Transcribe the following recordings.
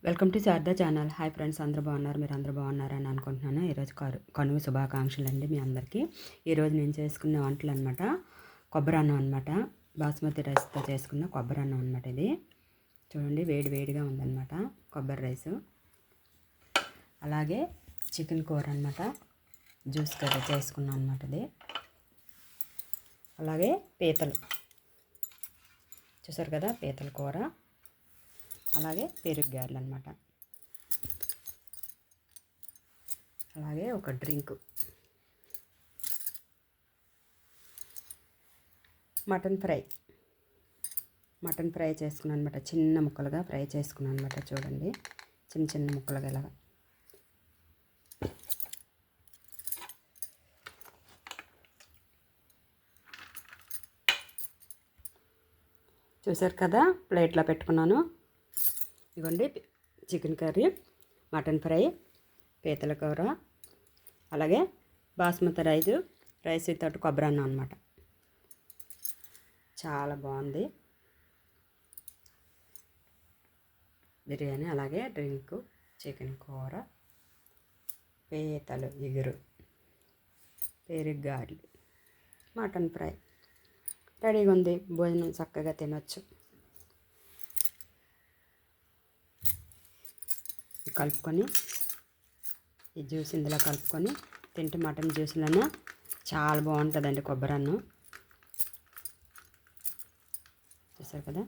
Welcome to Sharada channel. Hi friends, అందరూ బాగున్నారు? మీరు అందరూ బాగున్నారని అనుకుంటున్నాను. ఈరోజు కనుమ శుభాకాంక్షలు అండి మీ అందరికీ. ఈరోజు నేను చేసుకున్న వంటలు అనమాట కొబ్బరి అన్నం అనమాట. బాస్మతి రైస్తో చేసుకున్న కొబ్బరి అన్నం అనమాట. ఇది చూడండి, వేడి వేడిగా ఉందన్నమాట కొబ్బరి రైసు. అలాగే చికెన్ కూర అనమాట, జ్యూస్ కర్రీ చేసుకున్నాను అనమాట ఇది. అలాగే పీతలు చూసారు కదా, పీతల కూర. అలాగే పెరుగు గారెలు అనమాట. అలాగే ఒక డ్రింకు. మటన్ ఫ్రై చేసుకున్నాను అనమాట. చిన్న ముక్కలుగా ఫ్రై చేసుకున్నాను అనమాట. చూడండి, చిన్న చిన్న ముక్కలుగా ఇలాగా. చూసారు కదా, ప్లేట్లో పెట్టుకున్నాను. ఇవ్వండి, చికెన్ కర్రీ, మటన్ ఫ్రై, పీతల కూర, అలాగే బాస్మతి రైస్ తోటి కొబ్బరి అన్నం అనమాట. చాలా బాగుంది బిర్యానీ. అలాగే డ్రింకు, చికెన్ కూర, పీతలు ఎగురు, పెరుగు గారెలు, మటన్ ఫ్రై రెడీగా ఉంది. భోజనం చక్కగా తినొచ్చు. కలుపుకొని ఈ జ్యూస్ ఇందులో కలుపుకొని తింటే మటన్ జ్యూస్లోనే చాలా బాగుంటుందండి కొబ్బరి అన్నం. చూసారు కదా,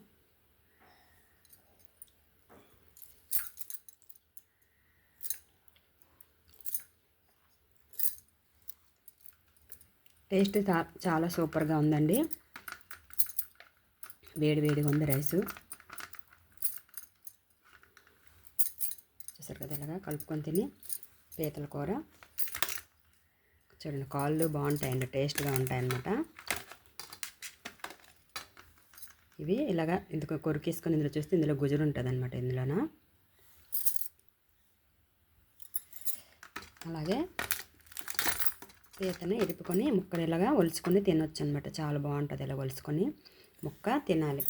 టేస్ట్ చాలా సూపర్గా ఉందండి. వేడి వేడిగా ఉంది రైసు. చూసారు కదా, ఇలాగా కలుపుకొని తిని పీతల కూర చూడండి, కాళ్ళు బాగుంటాయండి, టేస్ట్గా ఉంటాయన్నమాట. ఇవి ఇలాగా ఇందులో కొరికేసుకొని ఇందులో చూస్తే ఇందులో గుజురు ఉంటుంది అనమాట ఇందులోన. అలాగే పీతని ఎరుపుకొని ముక్కలు ఇలాగా ఒలుచుకొని తినొచ్చు అనమాట. చాలా బాగుంటుంది. ఇలా ఒలుచుకొని ముక్క తినాలి.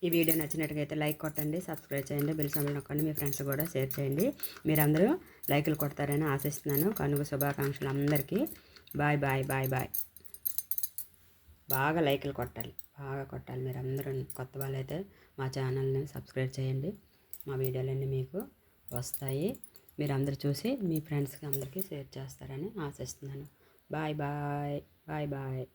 ఈ వీడియో నచ్చినట్టుగా లైక్ కొట్టండి, సబ్స్క్రైబ్ చేయండి, బెల్ సింబల్ నొక్కండి, మీ ఫ్రెండ్స్ కూడా షేర్ చేయండి. మీరందరూ లైకులు కొడతారని ఆశిస్తున్నాను. కనుమ శుభాకాంక్షలు అందరికీ. Bye bye bye bye. బాగా లైకులు కొట్టాలి, బాగా కొట్టాలి. మీరందరూ కొత్త వాళ్ళైతే మా ఛానల్ని సబ్స్క్రైబ్ చేయండి. మా వీడియోలన్నీ మీకు వస్తాయి. మీరందరూ చూసి మీ ఫ్రెండ్స్కి అందరికీ షేర్ చేస్తారని ఆశిస్తున్నాను. Bye bye bye bye.